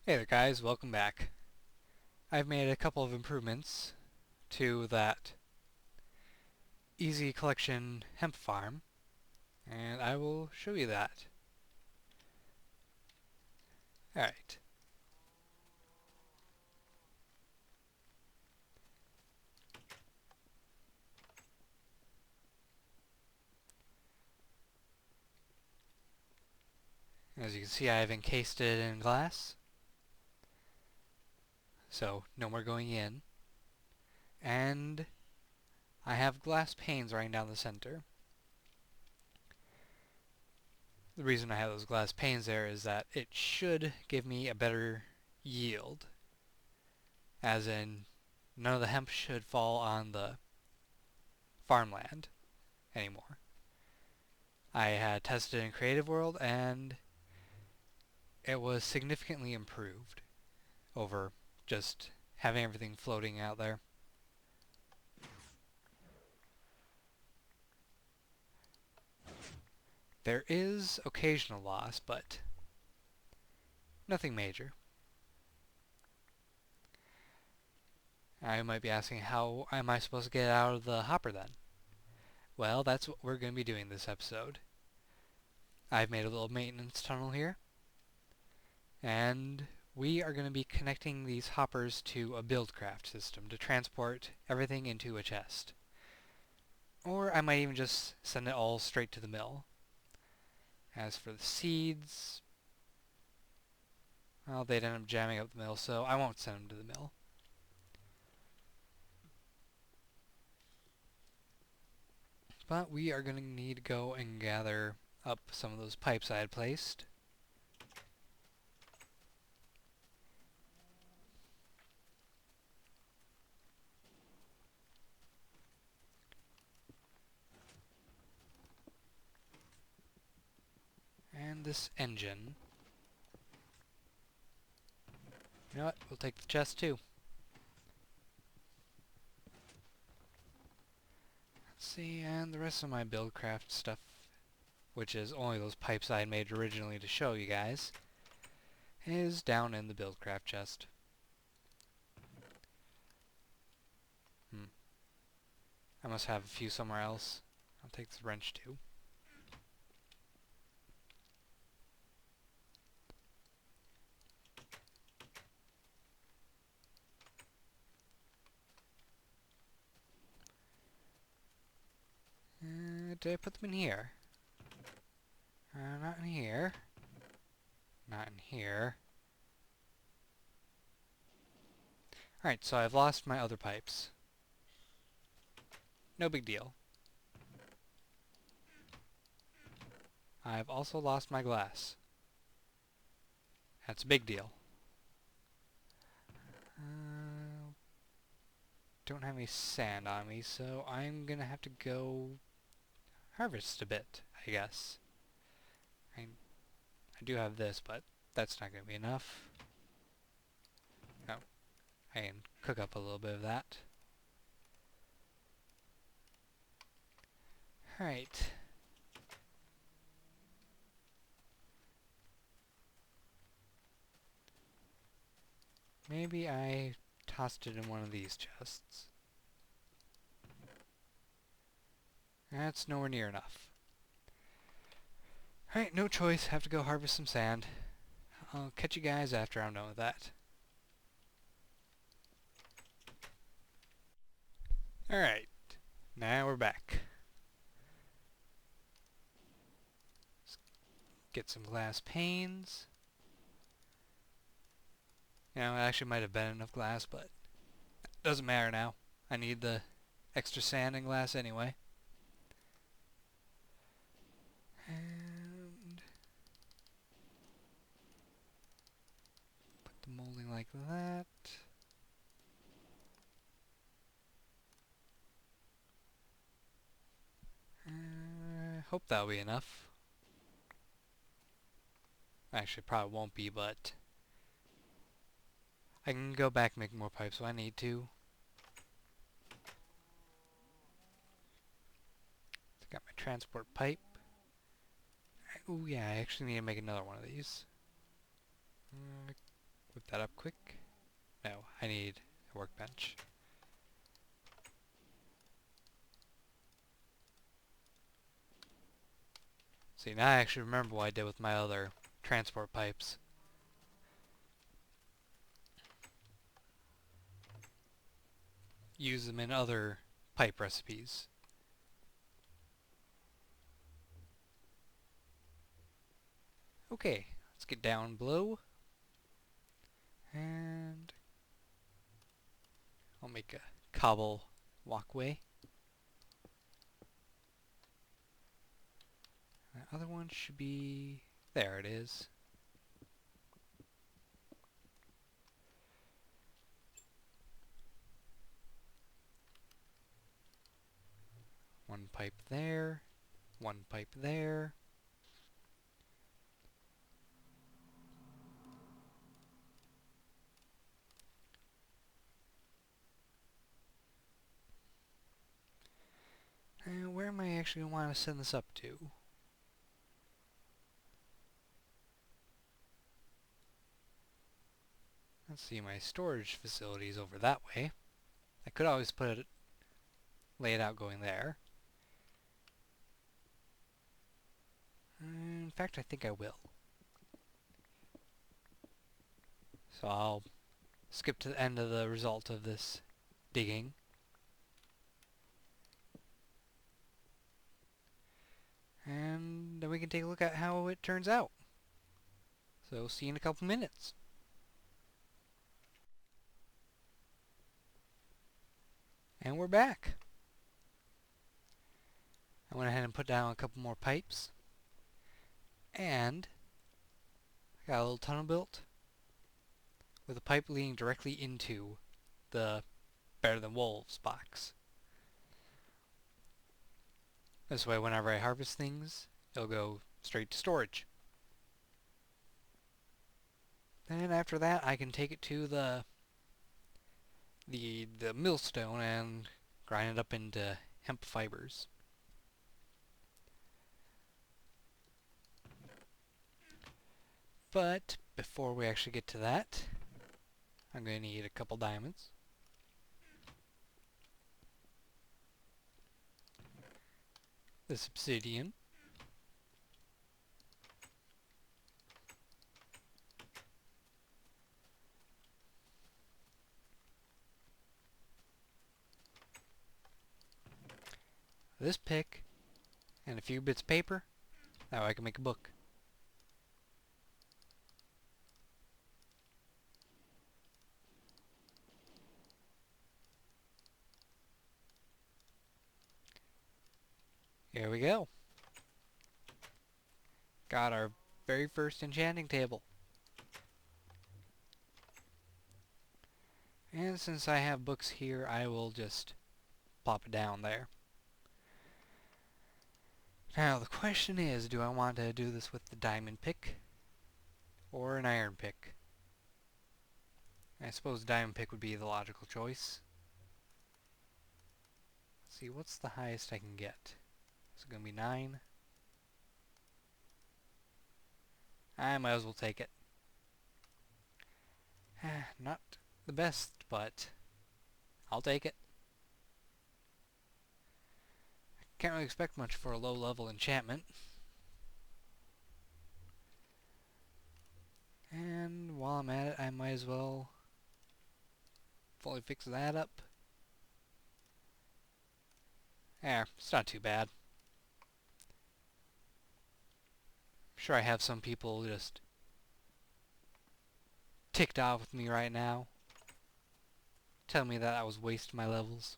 Hey there guys, welcome back. I've made a couple of improvements to that easy collection hemp farm, and I will show you that. Alright, as you can see I've encased it in glass, so no more going in, and I have glass panes running down the center. The reason I have those glass panes there is that it should give me a better yield, as in none of the hemp should fall on the farmland anymore. I had tested in Creative World and it was significantly improved over just having everything floating out there. There is occasional loss, but nothing major. I might be asking, how am I supposed to get out of the hopper then? Well, that's what we're going to be doing this episode. I've made a little maintenance tunnel here, and we are going to be connecting these hoppers to a buildcraft system to transport everything into a chest. Or I might even just send it all straight to the mill. As for the seeds, well, they'd end up jamming up the mill, so I won't send them to the mill. But we are going to need to go and gather up some of those pipes I had placed. And this engine. You know what? We'll take the chest too. Let's see, and the rest of my buildcraft stuff, which is only those pipes I had made originally to show you guys, is down in the buildcraft chest. I must have a few somewhere else. I'll take this wrench too. Did I put them in here? Not in here. Not in here. Alright, so I've lost my other pipes. No big deal. I've also lost my glass. That's a big deal. Don't have any sand on me, so I'm gonna have to go harvest a bit, I guess. I do have this, but that's not gonna be enough. No, I can cook up a little bit of that. Alright. Maybe I tossed it in one of these chests. That's nowhere near enough. Alright, no choice. Have to go harvest some sand. I'll catch you guys after I'm done with that. Alright, now we're back. Let's get some glass panes. You know, it actually might have been enough glass, but it doesn't matter now. I need the extra sand and glass anyway. And put the molding like that. Hope that'll be enough. Actually, probably won't be, but I can go back and make more pipes if I need to. Got my transport pipe. Oh yeah, I actually need to make another one of these. whip that up quick. No, I need a workbench. See, now I actually remember what I did with my other transport pipes. Use them in other pipe recipes. Okay, let's get down below. And I'll make a cobble walkway. That other one should be... There it is. One pipe there. One pipe there. And where am I actually going to want to send this up to? Let's see, my storage facility is over that way. I could always lay it out going there. In fact, I think I will. So I'll skip to the end of the result of this digging. And then we can take a look at how it turns out. So see you in a couple minutes. And we're back. I went ahead and put down a couple more pipes. And I got a little tunnel built with a pipe leading directly into the Better Than Wolves box. This way, whenever I harvest things, it'll go straight to storage. Then after that, I can take it to the millstone and grind it up into hemp fibers. But before we actually get to that, I'm going to need a couple diamonds. This obsidian. This pick. And a few bits of paper. That way I can make a book. Here we go. Got our very first enchanting table. And since I have books here, I will just plop it down there. Now the question is, do I want to do this with the diamond pick or an iron pick? I suppose the diamond pick would be the logical choice. Let's see, what's the highest I can get? Is it going to be 9? I might as well take it. Not the best, but I'll take it. Can't really expect much for a low-level enchantment. And while I'm at it, I might as well fully fix that up. There, it's not too bad. I'm sure I have some people just ticked off with me right now, telling me that I was wasting my levels.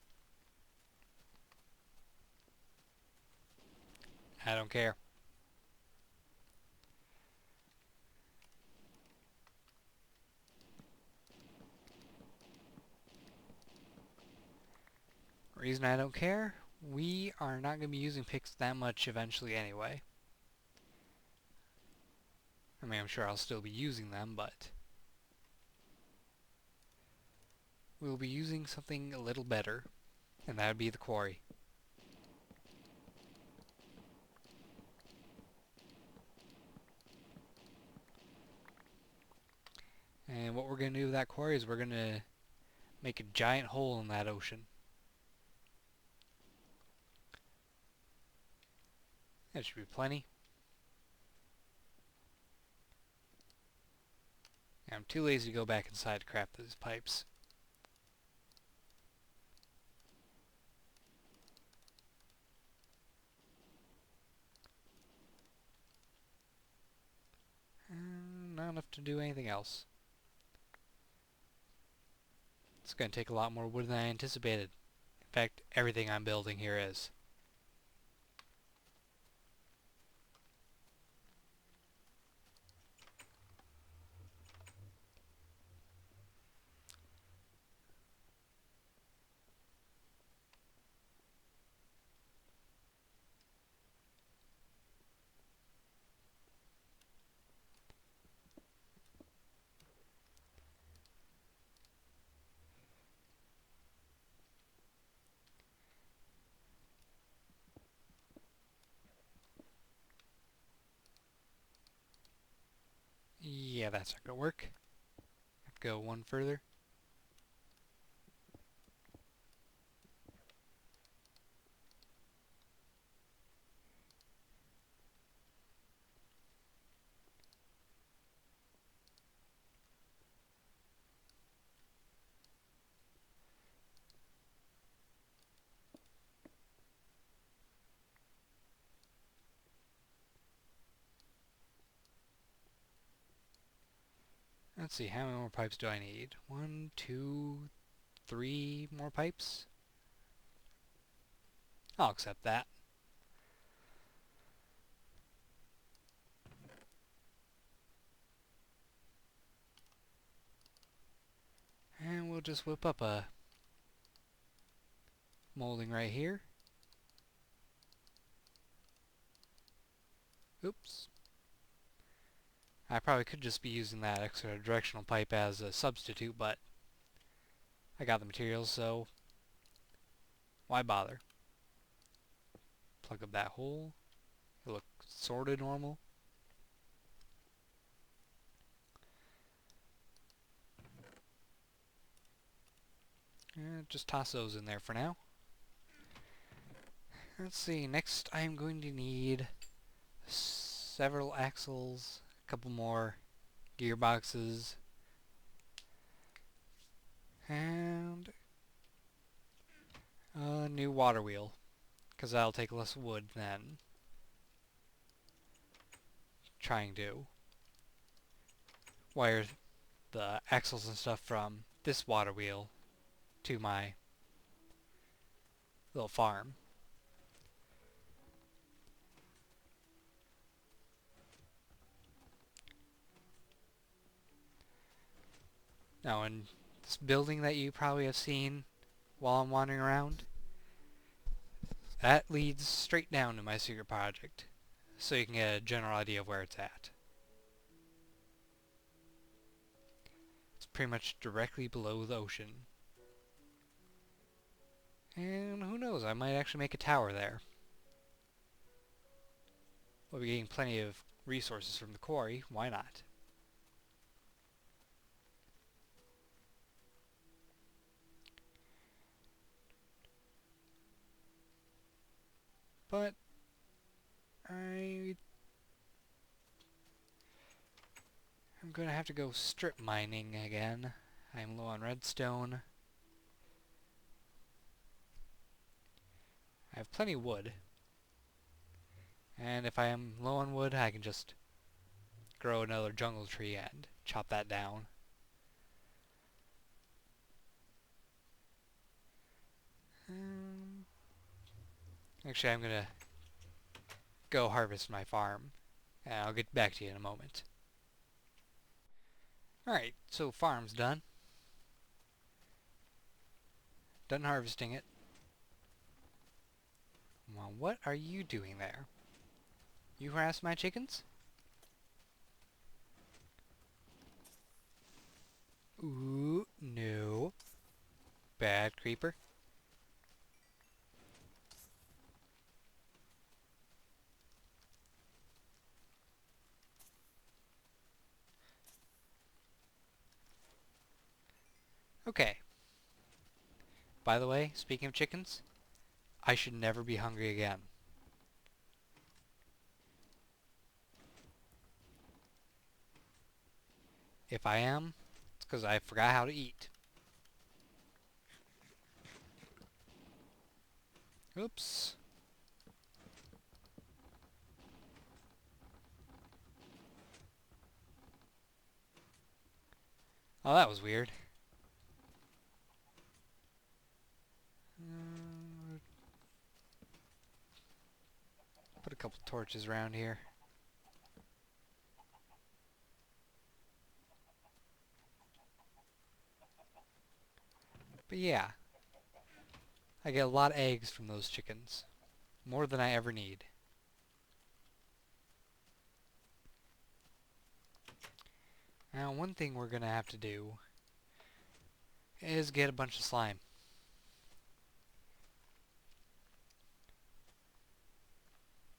I don't care. Reason I don't care? We are not going to be using picks that much eventually anyway. I mean, I'm sure I'll still be using them, but we'll be using something a little better, and that would be the quarry. And what we're going to do with that quarry is we're going to make a giant hole in that ocean. That should be plenty. I'm too lazy to go back inside to craft these pipes. Not enough to do anything else. It's going to take a lot more wood than I anticipated. In fact, everything I'm building here is. Yeah, that's not going to work. Have to go one further. Let's see, how many more pipes do I need? 1, 2, 3 more pipes? I'll accept that. And we'll just whip up a molding right here. Oops. I probably could just be using that extra directional pipe as a substitute, but I got the materials, so why bother? Plug up that hole. It'll look sorta normal. And just toss those in there for now. Let's see, next I'm going to need several axles, a couple more gearboxes, and a new water wheel, because that'll take less wood than trying to wire the axles and stuff from this water wheel to my little farm. Now, in this building that you probably have seen while I'm wandering around, that leads straight down to my secret project, so you can get a general idea of where it's at. It's pretty much directly below the ocean. And who knows, I might actually make a tower there. We'll be getting plenty of resources from the quarry, why not? But I'm gonna have to go strip mining again. I'm low on redstone. I have plenty of wood. And if I am low on wood, I can just grow another jungle tree and chop that down. Actually, I'm gonna go harvest my farm, and I'll get back to you in a moment. Alright, so farm's done. Done harvesting it. Well, what are you doing there? You harass my chickens? Ooh, no. Bad creeper. Okay, by the way, speaking of chickens, I should never be hungry again. If I am, it's because I forgot how to eat. Oops. Oh, that was weird. Uh, Put a couple torches around here. But yeah, I get a lot of eggs from those chickens. More than I ever need. Now, one thing we're going to have to do is get a bunch of slime.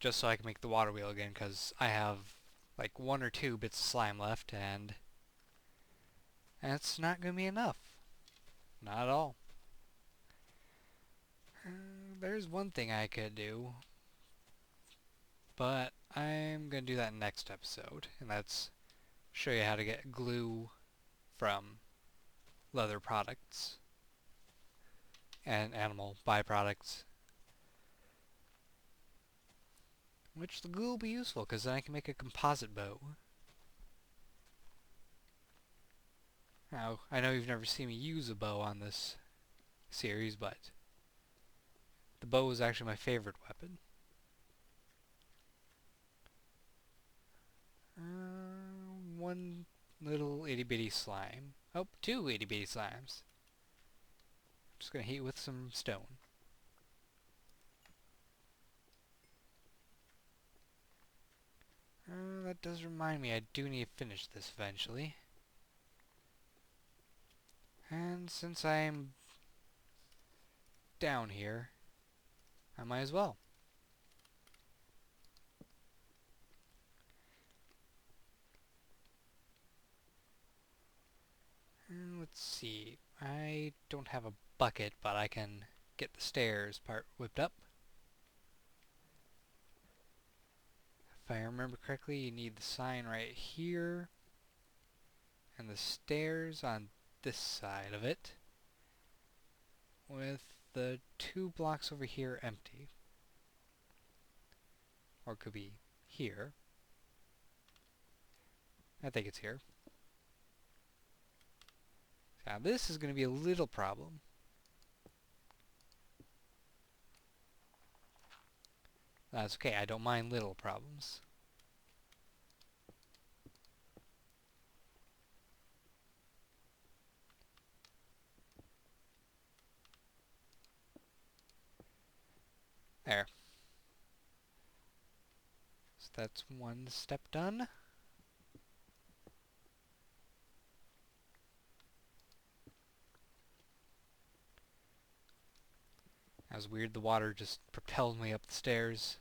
Just so I can make the water wheel again, because I have like 1 or 2 bits of slime left, and that's not going to be enough. Not at all. There's one thing I could do, but I'm going to do that next episode, and that's show you how to get glue from leather products and animal byproducts. Which the glue will be useful, because then I can make a composite bow. Now, I know you've never seen me use a bow on this series, but the bow is actually my favorite weapon. One little itty bitty slime. Oh, 2 itty bitty slimes. Just gonna heat with some stone. That does remind me, I do need to finish this eventually. And since I'm down here, I might as well. Let's see. I don't have a bucket, but I can get the stairs part whipped up. If I remember correctly, you need the sign right here, and the stairs on this side of it, with the 2 blocks over here empty. Or it could be here. I think it's here. Now this is going to be a little problem. That's okay, I don't mind little problems. There. So that's one step done. That was weird, the water just propelled me up the stairs.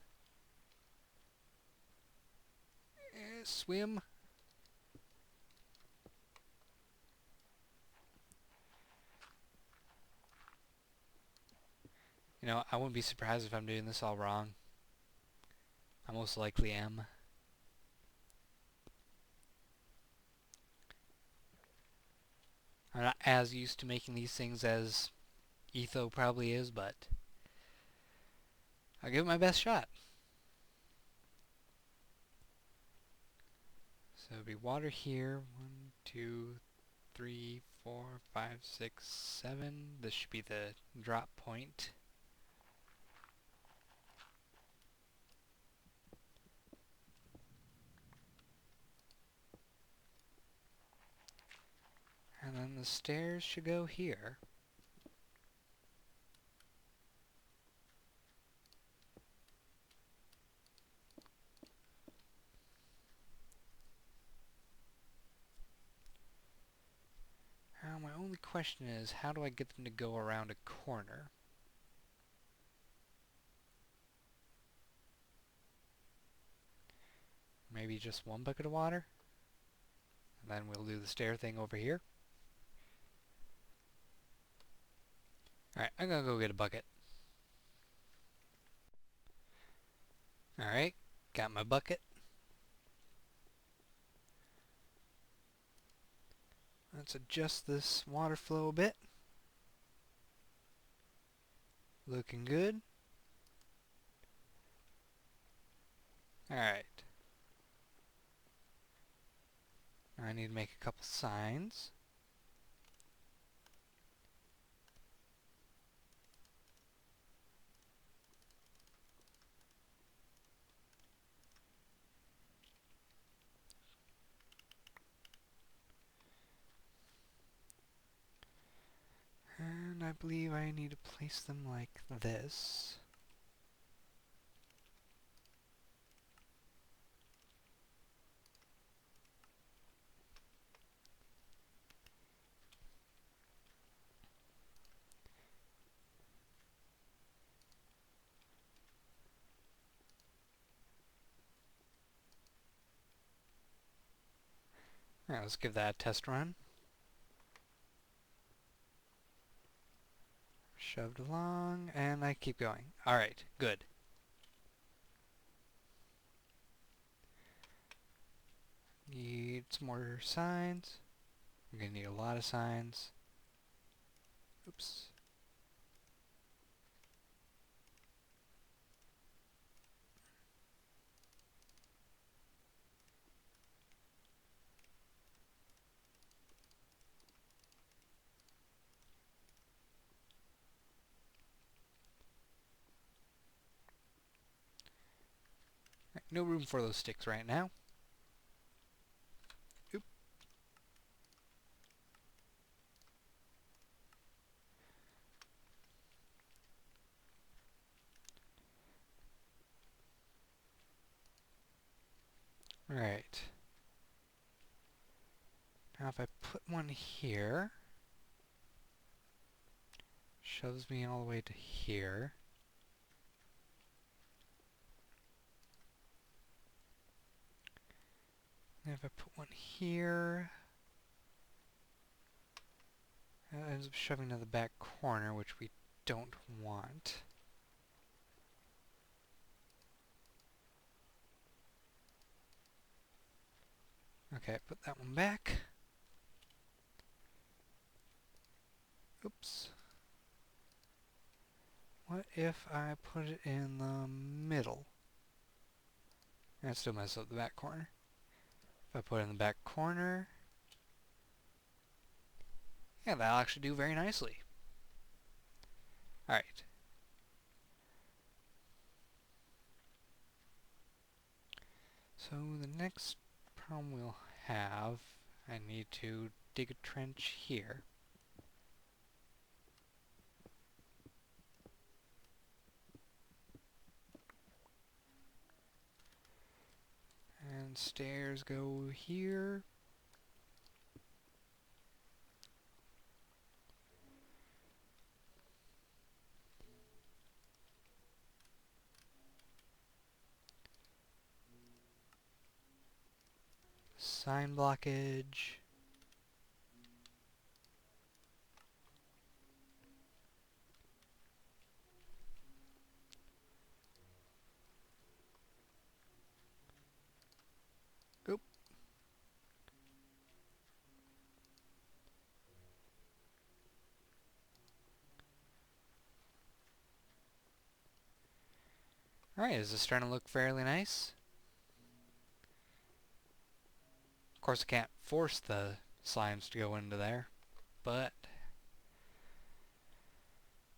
Swim. You know, I wouldn't be surprised if I'm doing this all wrong. I most likely am. I'm not as used to making these things as Etho probably is, but I'll give it my best shot. So it'll be water here. 1, 2, 3, 4, 5, 6, 7. This should be the drop point. And then the stairs should go here. Now my only question is, how do I get them to go around a corner? Maybe just 1 bucket of water? And then we'll do the stair thing over here. Alright, I'm gonna go get a bucket. Alright, got my bucket. Let's adjust this water flow a bit. Looking good. Alright. I need to make a couple signs. And I believe I need to place them like this. Alright, let's give that a test run. Shoved along, and I keep going. Alright, good. Need some more signs. I'm gonna need a lot of signs. Oops. Right, no room for those sticks right now. Oop. Alright. Now if I put one here, shoves me all the way to here. And if I put one here, it ends up shoving to the back corner, which we don't want. Okay, put that one back. Oops. What if I put it in the middle? That still messes up the back corner. If I put it in the back corner, yeah, that'll actually do very nicely. Alright. So the next problem we'll have, I need to dig a trench here. And stairs go here. Sign blockage. Oop. Alright, is this starting to look fairly nice? Of course I can't force the slimes to go into there, but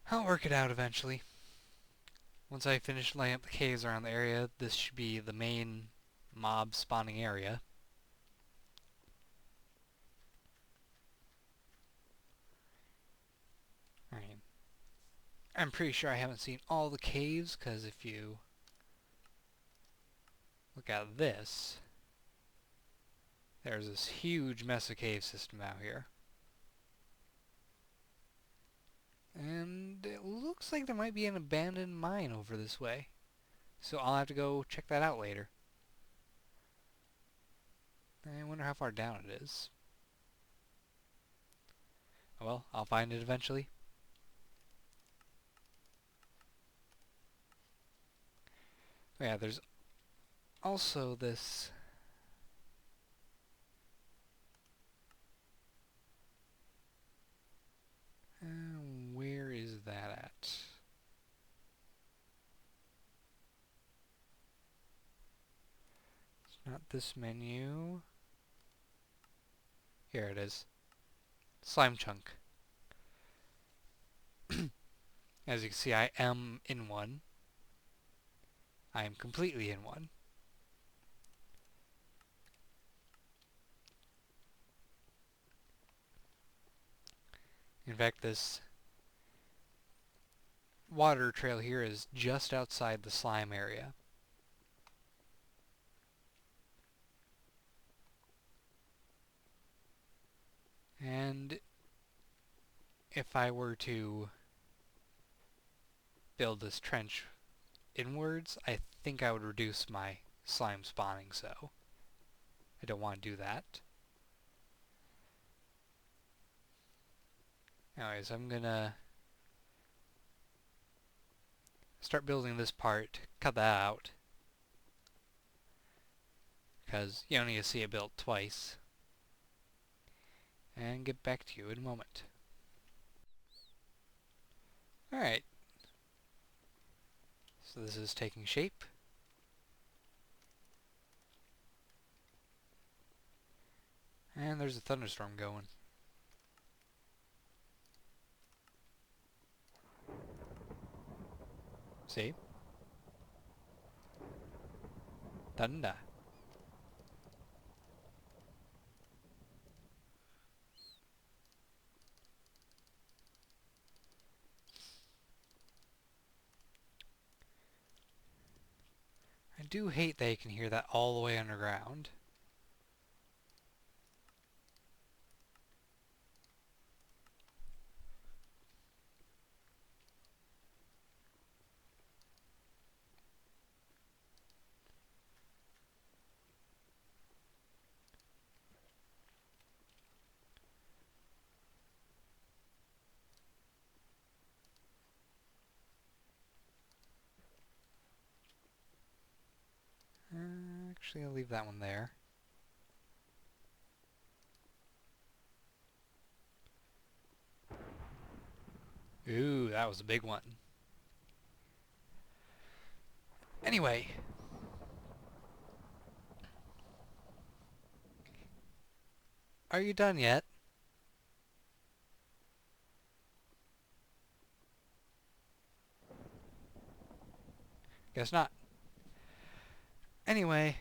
I'll work it out eventually. Once I finish laying up the caves around the area, this should be the main mob spawning area. I mean, I'm pretty sure I haven't seen all the caves, because if you look at this, there's this huge mess of cave system out here. And it looks like there might be an abandoned mine over this way. So I'll have to go check that out later. I wonder how far down it is. Oh well, I'll find it eventually. Oh yeah, there's also this... where is that at? It's not this menu. Here it is. Slime chunk. As you can see, I am in one. I am completely in one. In fact, this water trail here is just outside the slime area. And if I were to build this trench inwards, I think I would reduce my slime spawning, so I don't want to do that. Anyways, I'm gonna start building this part, cut that out, because you don't need to see it built twice, and get back to you in a moment. Alright, so this is taking shape. And there's a thunderstorm going. See? Thunder. I do hate that you can hear that all the way underground. Actually, I'll leave that one there. Ooh, that was a big one. Anyway. Are you done yet? Guess not. Anyway,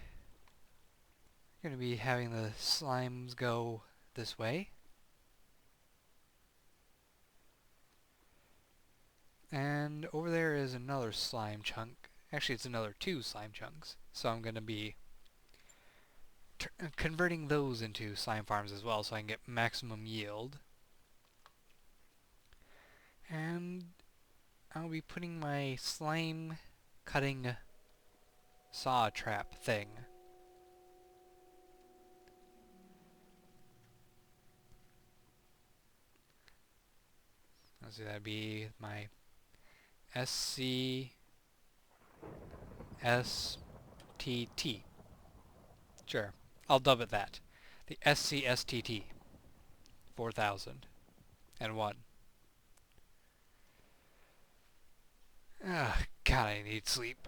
we're going to be having the slimes go this way. And over there is another slime chunk. Actually, it's another 2 slime chunks. So I'm going to be converting those into slime farms as well so I can get maximum yield. And I'll be putting my slime cutting saw trap thing. Let's see, that'd be my SCSTT. Sure, I'll dub it that. The SCSTT 4001. Ah, God, I need sleep.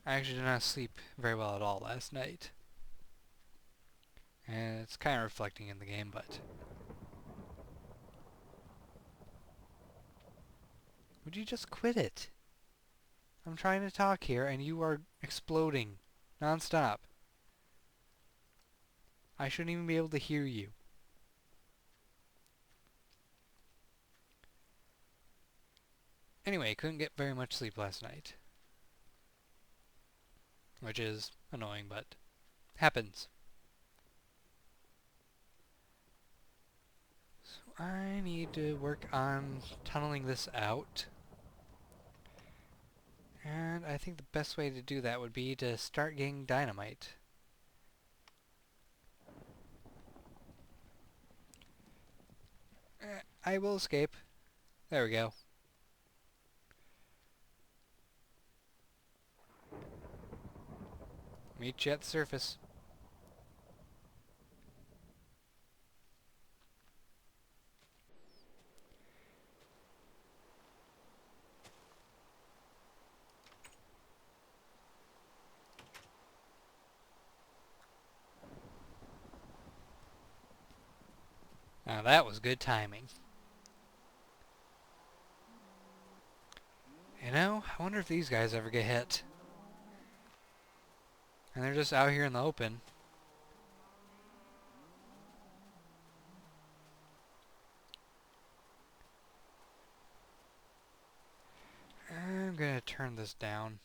I actually did not sleep very well at all last night. And it's kind of reflecting in the game, but... Would you just quit it? I'm trying to talk here and you are exploding non-stop. I shouldn't even be able to hear you. Anyway, couldn't get very much sleep last night. Which is annoying, but happens. So I need to work on tunneling this out. And I think the best way to do that would be to start getting dynamite. I will escape. There we go. Meet you at the surface. Now that was good timing. You know, I wonder if these guys ever get hit. And they're just out here in the open. I'm gonna turn this down.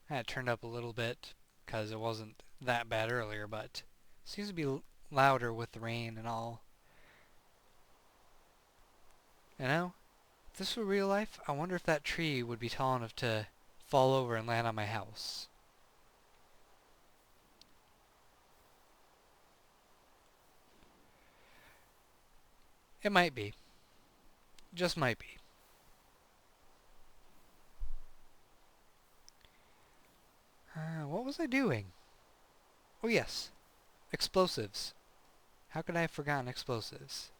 I had it turned up a little bit because it wasn't that bad earlier, but it seems to be louder with the rain and all. You know, if this were real life, I wonder if that tree would be tall enough to fall over and land on my house. It might be. Just might be. What was I doing? Oh yes, explosives. How could I have forgotten explosives?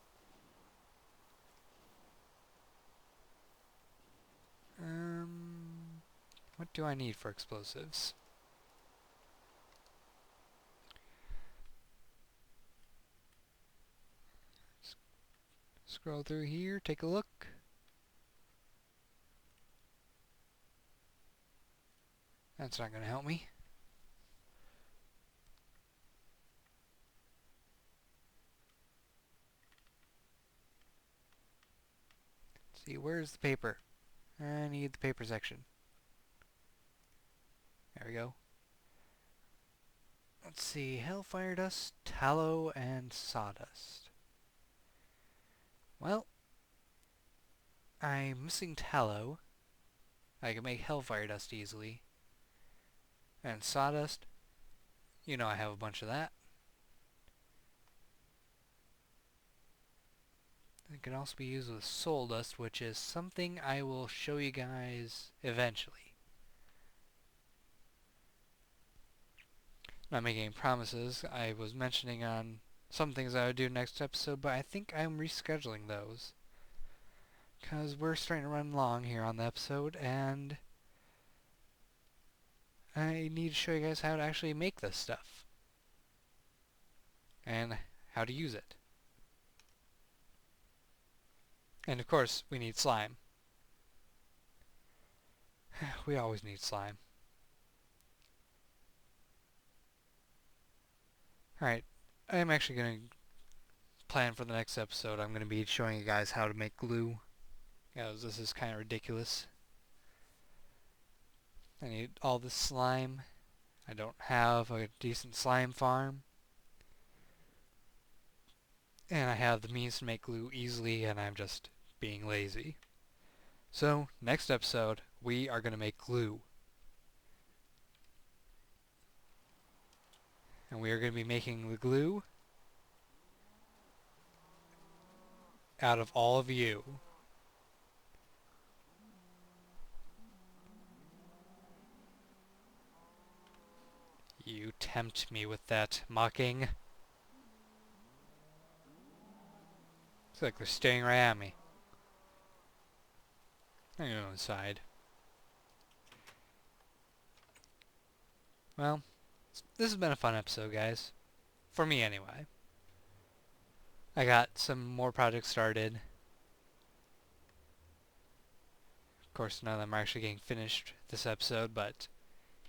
What do I need for explosives? Scroll through here, take a look. That's not going to help me. Let's see, where's the paper? I need the paper section. There we go. Let's see, hellfire dust, tallow, and sawdust. Well, I'm missing tallow. I can make hellfire dust easily. And sawdust, you know I have a bunch of that. It can also be used with soul dust, which is something I will show you guys eventually. Not making any promises. I was mentioning on some things I would do next episode, but I think I'm rescheduling those. Because we're starting to run long here on the episode, and I need to show you guys how to actually make this stuff. And how to use it. And of course, we need slime. We always need slime. Alright, I'm actually going to plan for the next episode. I'm going to be showing you guys how to make glue. Because this is kind of ridiculous. I need all this slime. I don't have a decent slime farm. And I have the means to make glue easily, and I'm just being lazy. So, next episode, we are going to make glue. And we are going to be making the glue out of all of you. You tempt me with that mocking. It's like they're staring right at me. I'm going to go inside. Well, this has been a fun episode, guys. For me, anyway. I got some more projects started. Of course, none of them are actually getting finished this episode, but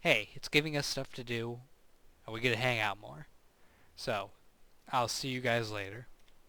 hey, it's giving us stuff to do, and we get to hang out more. So, I'll see you guys later.